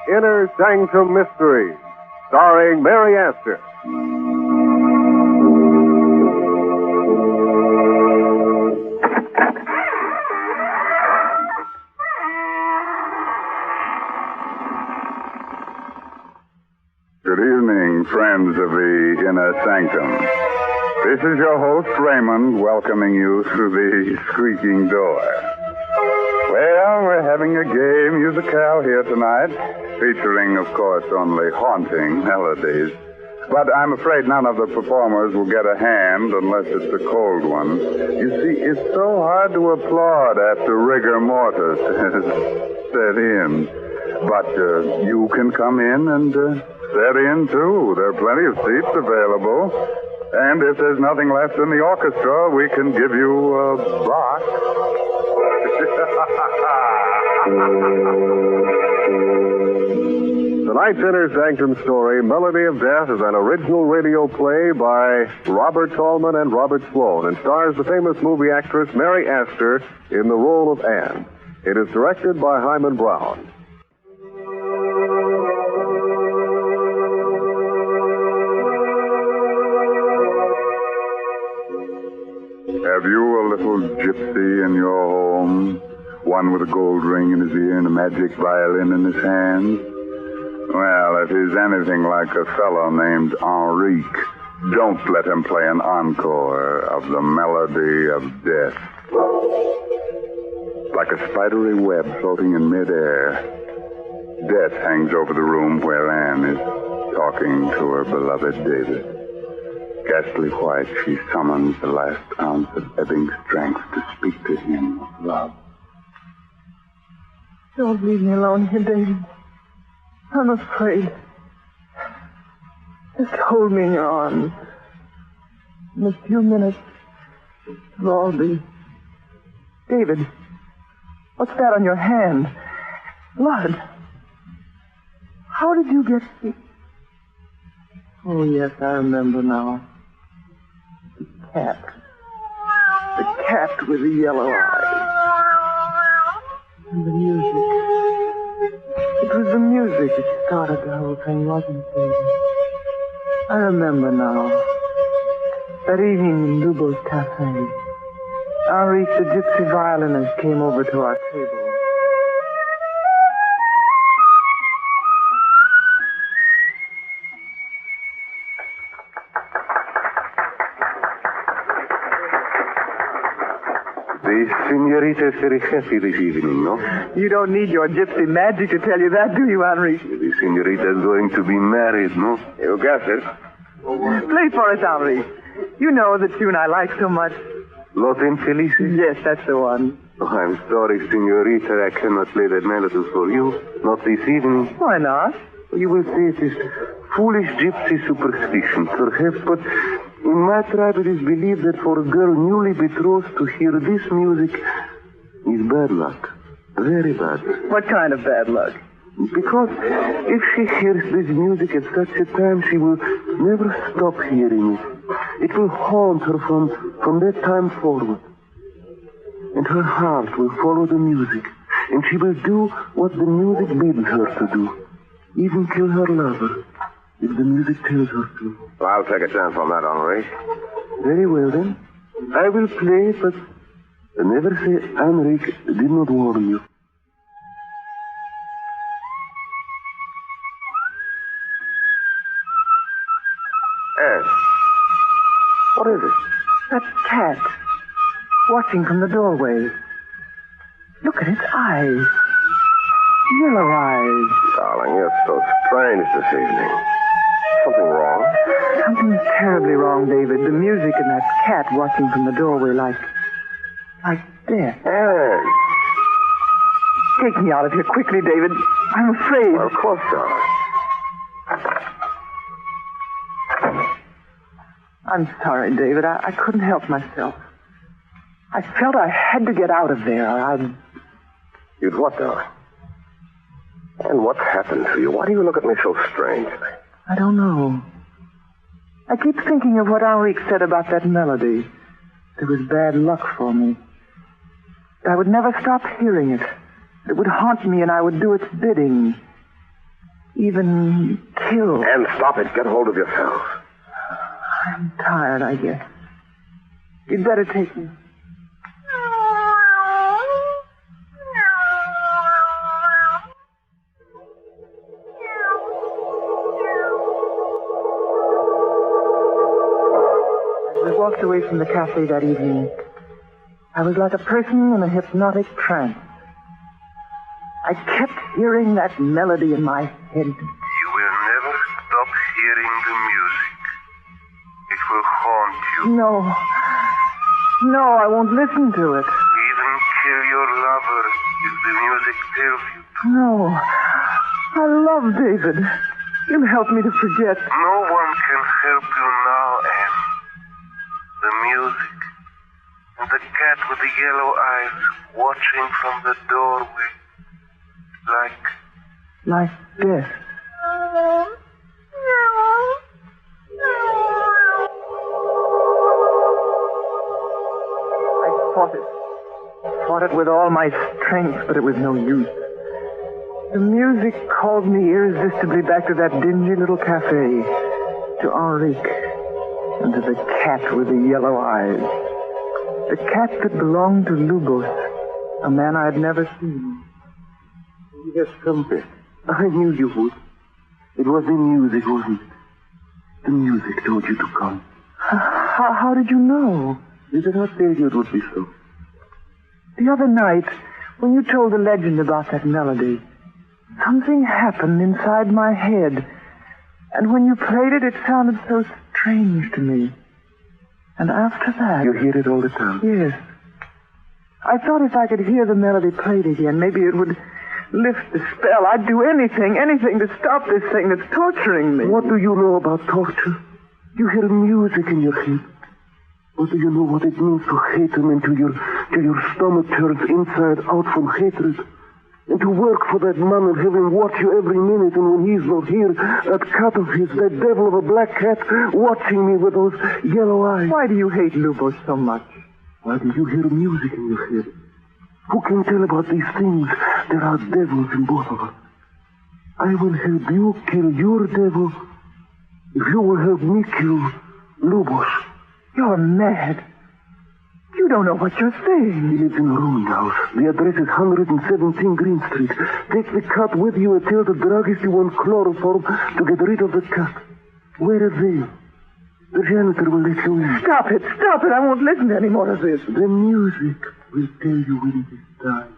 Inner Sanctum Mystery, starring Mary Astor. Good evening, friends of the Inner Sanctum. This is your host, Raymond, welcoming you through the squeaking door. Well, we're having a gay musicale here tonight, featuring, of course, only haunting melodies. But I'm afraid none of the performers will get a hand unless it's a cold one. You see, it's so hard to applaud after rigor mortis has set in. But you can come in and set in, too. There are plenty of seats available. And if there's nothing left in the orchestra, we can give you a box. Tonight's Inner Sanctum story, Melody of Death, is an original radio play by Robert Tallman and Robert Sloan and stars the famous movie actress Mary Astor in the role of Anne. It is directed by Hyman Brown. Have you a little gypsy in your home? One with a gold ring in his ear and a magic violin in his hand? Well, if he's anything like a fellow named Enrique, don't let him play an encore of the Melody of Death. Like a spidery web floating in midair, death hangs over the room where Anne is talking to her beloved David. Ghastly white, she summons the last ounce of ebbing strength to speak to him of love. Don't leave me alone here, David. I'm afraid. Just hold me in your arms. In a few minutes, it'll all be... David, what's that on your hand? Blood. How did you get... Oh, yes, I remember now. The cat. The cat with the yellow eyes. And the music. It was the music that started the whole thing, wasn't it, David? I remember now. That evening in Lubo's cafe, Enrique, the gypsy violinist, came over to our table. The senorita is very happy this evening, no? You don't need your gypsy magic to tell you that, do you, Enrique? The senorita is going to be married, no? You guessed it. Play for us, Enrique. You know the tune I like so much. Los Infelices? Yes, that's the one. Oh, I'm sorry, senorita, I cannot play that melody for you. Not this evening. Why not? You will say it is foolish gypsy superstition, perhaps, but in my tribe it is believed that for a girl newly betrothed to hear this music is bad luck. Very bad. What kind of bad luck? Because if she hears this music at such a time, she will never stop hearing it. It will haunt her from that time forward. And her heart will follow the music, and she will do what the music bids her to do. Even kill her lover, if the music tells her to. Well, I'll take a chance on that, Henri. Very well, then. I will play, but never say Enrique did not warn you. Anne, what is it? That cat, watching from the doorway. Look at its eyes. Yellow eyes. Darling, you're so strange this evening. Something wrong? Something's terribly wrong, David. The music and that cat watching from the doorway like death. Anne. Take me out of here quickly, David. I'm afraid. Well, of course, darling. I'm sorry, David. I couldn't help myself. I felt I had to get out of there. You'd what, darling? And what's happened to you? Why do you look at me so strangely? I don't know. I keep thinking of what Enrique said about that melody. It was bad luck for me. I would never stop hearing it that would haunt me and I would do its bidding. Even kill. And stop it. Get hold of yourself. I'm tired, I guess. You'd better take me. As we walked away from the cafe that evening, I was like a person in a hypnotic trance. I kept hearing that melody in my head. You will never stop hearing the music. It will haunt you. No, I won't listen to it. Even kill your lover if the music tells you to. No, I love David. You'll help me to forget. No one can help you now, Anne. The music and the cat with the yellow eyes watching from the doorway. Like death. I fought it with all my strength, but it was no use. The music called me irresistibly back to that dingy little cafe, to Henrique, and to the cat with the yellow eyes. The cat that belonged to Lubos, a man I had never seen. Yes, something. I knew you would. It was the music, wasn't it? The music told you to come. How did you know? Did I not tell you it would be so? The other night, when you told the legend about that melody, something happened inside my head. And when you played it, it sounded so strange to me. And after that... You hear it all the time? Yes. I thought if I could hear the melody played again, maybe it would lift the spell. I'd do anything to stop this thing that's torturing me. What do you know about torture? You hear music in your head. What do you know what it means to hate him and till your stomach turns inside out from hatred? And to work for that man and have him watch you every minute, and when he's not here, that cat of his, that devil of a black cat, watching me with those yellow eyes. Why do you hate Lubos so much? Why do you hear music in your head? Who can tell about these things? There are devils in both of us. I will help you kill your devil if you will help me kill Lubos. You're mad. You don't know what you're saying. He lives in a ruined house. The address is 117 Green Street. Take the cat with you and tell the druggist you want chloroform to get rid of the cat. Where is he? The janitor will let you in. Stop it. I won't listen to any more of this. The music will tell you when it is time.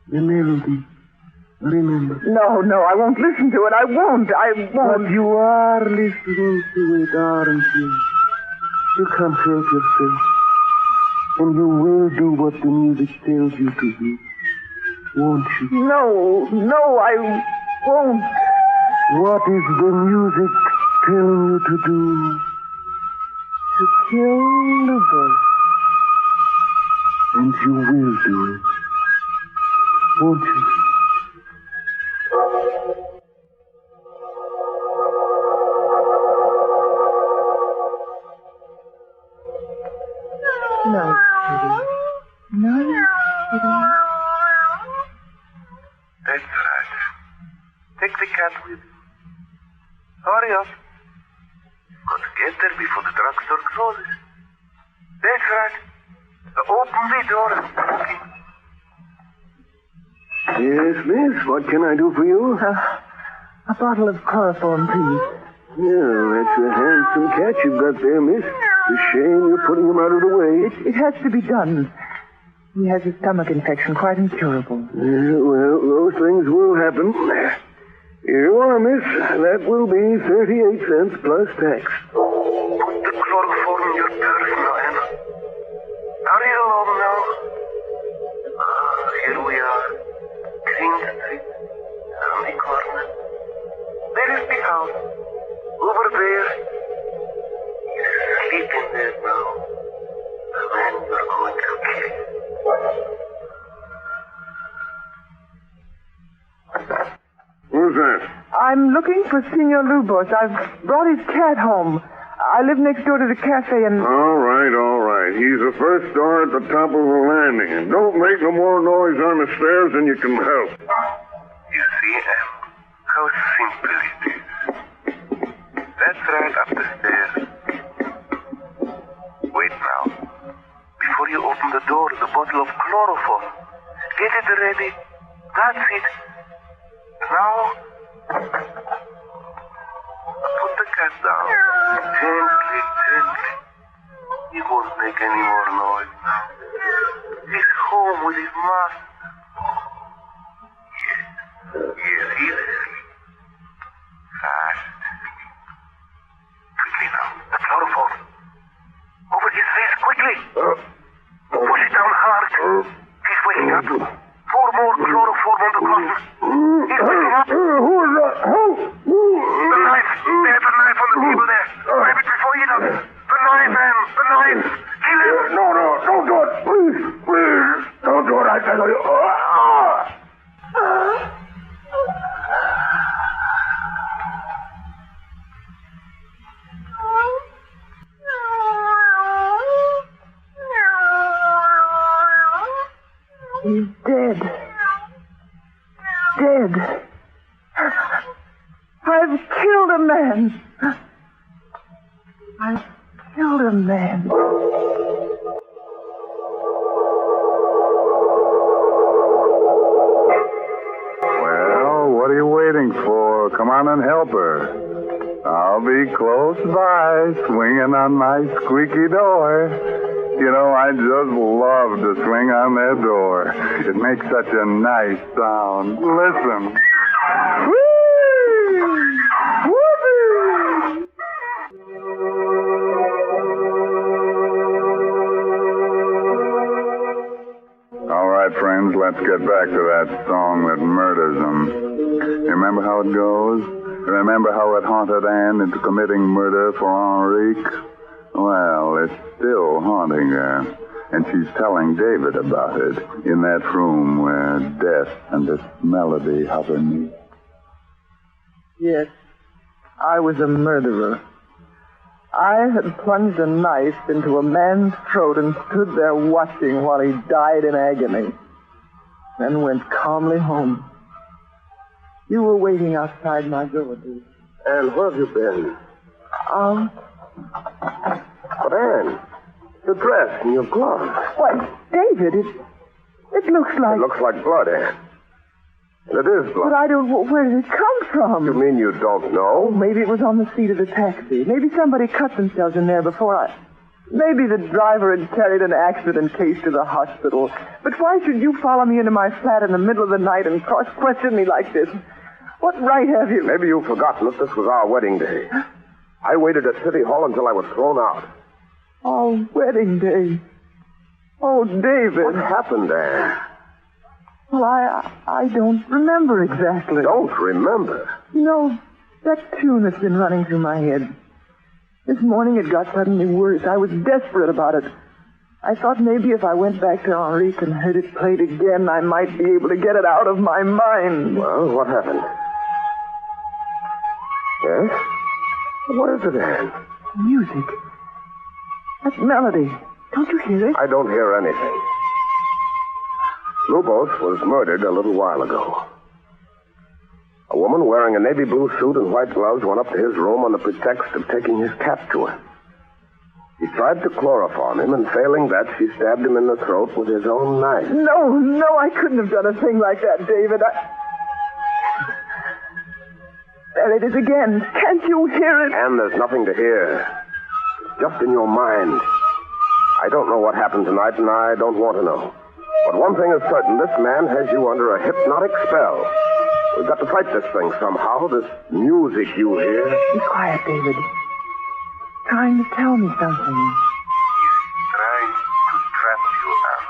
The melody. Remember. No, I won't listen to it. I won't. But you are listening to it, aren't you? You can't help yourself. And you will do what the music tells you to do. Won't you? No, I won't. What is the music telling you to do? To kill Lubos. And you will do it. Won't you? No, Kitty. No, Kitty. That's right. Take the cat with you. Hurry up. Got to get there before the drugstore closes. That's right. Open the door. Okay. Yes, miss. What can I do for you? A bottle of chloroform, please. Yeah, that's a handsome cat you've got there, miss. It's a shame you're putting him out of the way. It has to be done. He has a stomach infection, quite incurable. Well, those things will happen. Here you are, miss. That will be 38 cents plus tax. Put the chloroform in your purse now, Anna. Hurry along now. Here we are. Green Street. Around the corner. There is the house. Over there. He's sleeping there now. The man you're going to kill. Who's that? I'm looking for Senor Lubos. I've brought his cat home. I live next door to the cafe and... All right. right. He's the first door at the top of the landing. And don't make no more noise on the stairs than you can help. You see, Em, how simple it is. That's right up the stairs. Wait now. Before you open the door, the bottle of chloroform. Get it ready. That's it. Now, put the cat down. Gently, gently. He won't make any more noise now. He's home with his master. Yes, he's asleep. Fast. Quickly now. The chloroform. Over his face, quickly. Push it down hard. He's waking up. 4 more chloroform on the closet. He's waking up. Who is that? Who? The knife. There's a knife on the table there. Grab it before he does. The knife, Em. The knife. Kill him. No, don't do it. Please. Don't do it, I tell you. He's dead. Dead. I've killed a man. I've killed a man. Well, what are you waiting for? Come on and help her. I'll be close by, swinging on my squeaky door. You know, I just love to swing on that door. It makes such a nice sound. Listen. All right, friends, let's get back to that song that murders them. Remember how it goes? Remember how it haunted Anne into committing murder for Henrique? Well, it's still haunting her, and she's telling David about it in that room where death and this melody hover me. Yes, I was a murderer. I had plunged a knife into a man's throat and stood there watching while he died in agony, then went calmly home. You were waiting outside my door, Dave. Anne, where have you been? But Anne, your dress and your gloves. Why, David, it looks like... It looks like blood, Anne. And it is blood. But I don't... Where did it come from? You mean you don't know? Maybe it was on the seat of the taxi. Maybe somebody cut themselves in there before I... Maybe the driver had carried an accident case to the hospital. But why should you follow me into my flat in the middle of the night and cross-question me like this? What right have you? Maybe you've forgotten that this was our wedding day. I waited at City Hall until I was thrown out. Oh, wedding day. Oh, David. What happened, Anne? Well, I don't remember exactly. Don't remember? You know, that tune that's been running through my head. This morning it got suddenly worse. I was desperate about it. I thought maybe if I went back to Henrique and heard it played again, I might be able to get it out of my mind. Well, what happened? Yes? What is it, Anne? Music. That melody. Don't you hear it? I don't hear anything. Lubos was murdered a little while ago. A woman wearing a navy blue suit and white gloves went up to his room on the pretext of taking his cat to her. He tried to chloroform him, and failing that, she stabbed him in the throat with his own knife. No, I couldn't have done a thing like that, David. There it is again. Can't you hear it? Anne, there's nothing to hear. It's just in your mind. I don't know what happened tonight, and I don't want to know. But one thing is certain, this man has you under a hypnotic spell. We've got to fight this thing somehow, this music you hear. Be quiet, David. Trying to tell me something. He's trying to trap you, Anne.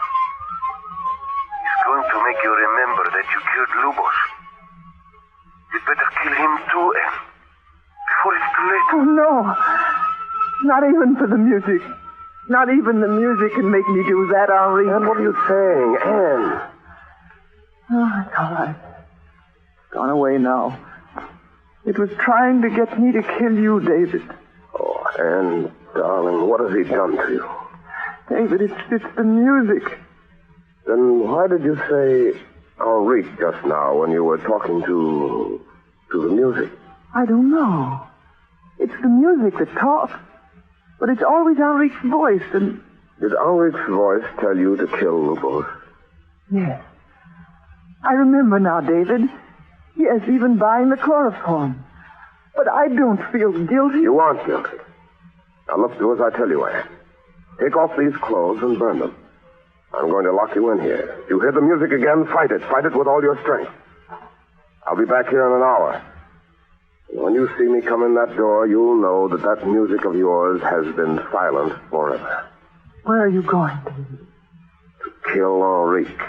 He's going to make you remember that you killed Lubos. You'd better kill him too, Anne. Before it's too late. Oh, no. Not even for the music. Not even the music can make me do that, Henri. Anne, what are you saying? Anne. Oh, it's all right. It's gone away now. It was trying to get me to kill you, David. Oh, Anne, darling, what has he done to you? David, it's the music. Then why did you say Henrique just now when you were talking to the music? I don't know. It's the music that talks. But it's always Henrique's voice, and... Did Henrique's voice tell you to kill Lubos? Yes. I remember now, David. Yes, even buying the chloroform. But I don't feel guilty. You aren't guilty. Now look, do as I tell you, Anne. Take off these clothes and burn them. I'm going to lock you in here. If you hear the music again, fight it. Fight it with all your strength. I'll be back here in an hour. When you see me come in that door, you'll know that music of yours has been silent forever. Where are you going, David? To kill Henrique.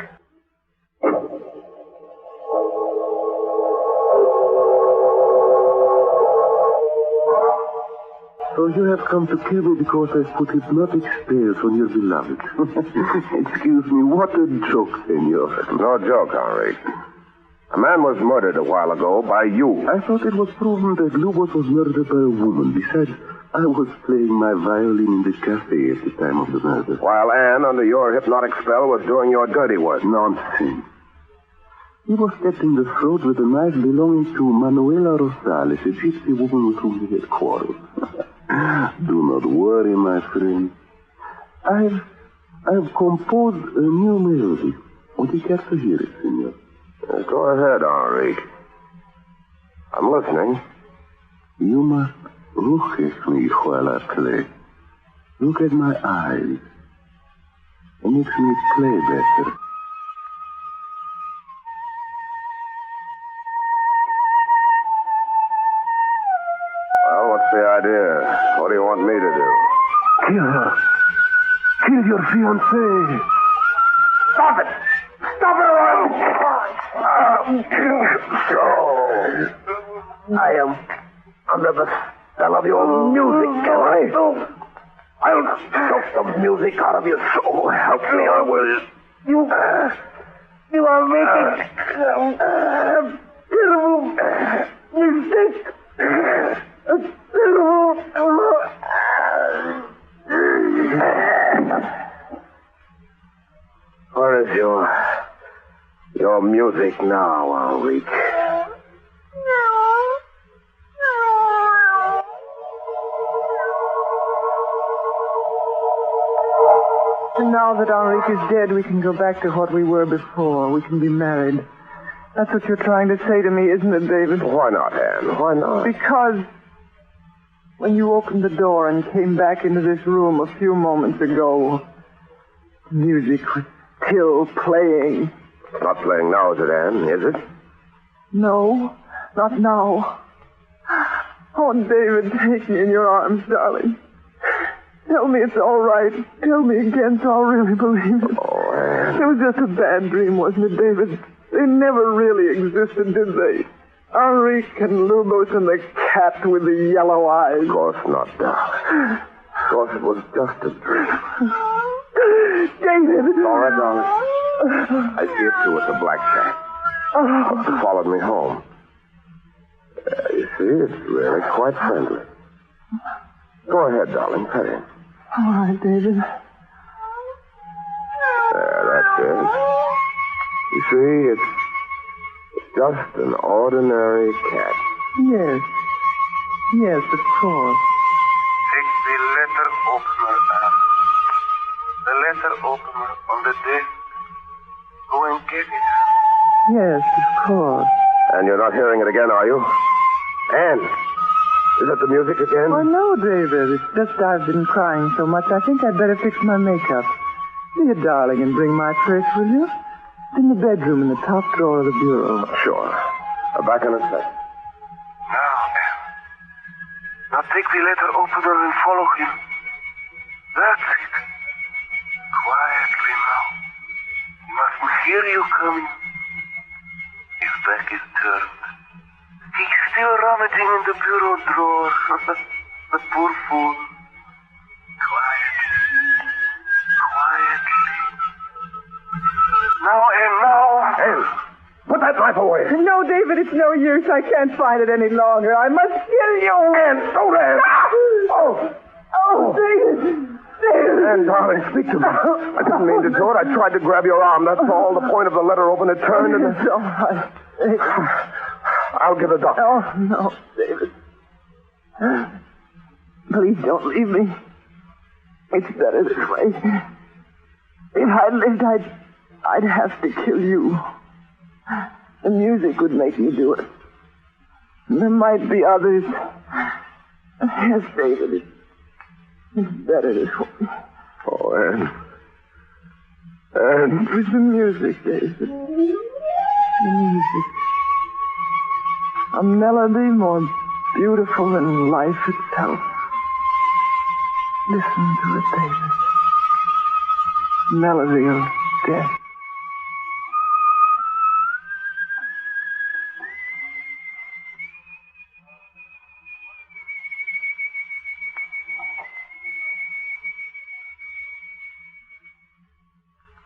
So you have come to kill me because I've put hypnotic spells on your beloved. Excuse me, what a joke, senor. No joke, Henrique. A man was murdered a while ago by you. I thought it was proven that Lubos was murdered by a woman. Besides, I was playing my violin in the cafe at the time of the murder. While Anne, under your hypnotic spell, was doing your dirty work. Nonsense. He was stabbed in the throat with a knife belonging to Manuela Rosales, a gypsy woman with whom he had quarreled. Do not worry, my friend. I've composed a new melody. Would you care to hear it, senor? Go ahead, Henrique. I'm listening. You must look at me while I play. Look at my eyes. It makes me play better. Well, what's the idea? What do you want me to do? Kill her. Kill your fiancée. Stop it! Stop it! I am under the spell of your music, Kelly. I'll choke the music out of your soul. Help me, I will. You are making a terrible mistake. A terrible... Where is your music now, Henrique? And now that Henrique is dead, we can go back to what we were before. We can be married. That's what you're trying to say to me, isn't it, David? Why not, Anne? Why not? Because when you opened the door and came back into this room a few moments ago, the music was still playing. It's not playing now, is it, Anne? Is it? No, not now. Oh, David, take me in your arms, darling. Tell me it's all right. Tell me again so I'll really believe it. Oh, Anne. It was just a bad dream, wasn't it, David? They never really existed, did they? Henrique and Lubos and the cat with the yellow eyes. Of course not, darling. Of course it was just a dream. David! All right, darling. I see it too. It's a black cat. Must have followed me home. You see, it's really quite friendly. Go ahead, darling. Pet him. All right, David. There, that's it. You see, it's just an ordinary cat. Yes. Yes, of course. Take the letter opener, Anne. The letter opener on the desk. Go and get it. Yes, of course. And you're not hearing it again, are you? Anne, is that the music again? Oh, no, David. It's just I've been crying so much. I think I'd better fix my makeup. Be a darling and bring my purse, will you? It's in the bedroom in the top drawer of the bureau. Sure. Back in a sec. Now, Anne. Now take the letter opener and follow him. That's it. Quietly now. He mustn't hear you coming. His back is turned. He's still rummaging in the bureau drawer. The poor fool. Quietly. Quietly. Now, Anne, now. Anne, put that knife away. No, David, it's no use. I can't fight it any longer. I must kill you. Anne, don't, Anne. Oh, David. David. Ann, darling, speak to me. I didn't mean to do it. I tried to grab your arm. That's all. The point of the letter opened. It turned and... It's all right. I'll get a doctor. Oh, no, David. Please don't leave me. It's better this way. If I lived, I'd have to kill you. The music would make me do it. There might be others. Yes, David, it's better this way. Oh, Ann. Ann. It was the music, David. The music. A melody more beautiful than life itself. Listen to it, David. Melody of death.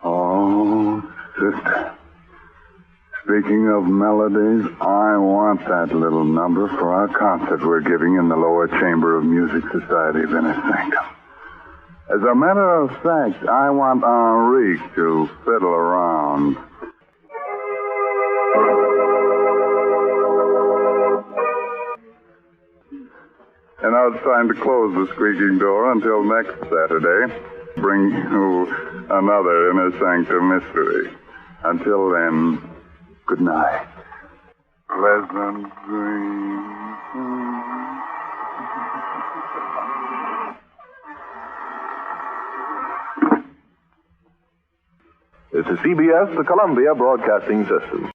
Oh, sister. Speaking of melodies, I want that little number for our concert we're giving in the lower chamber of Music Society of Inner Sanctum. As a matter of fact, I want Henrique to fiddle around. And now it's time to close the squeaking door until next Saturday. Bring you another Inner Sanctum mystery. Until then, good night. Pleasant dreams. This is CBS, the Columbia Broadcasting System.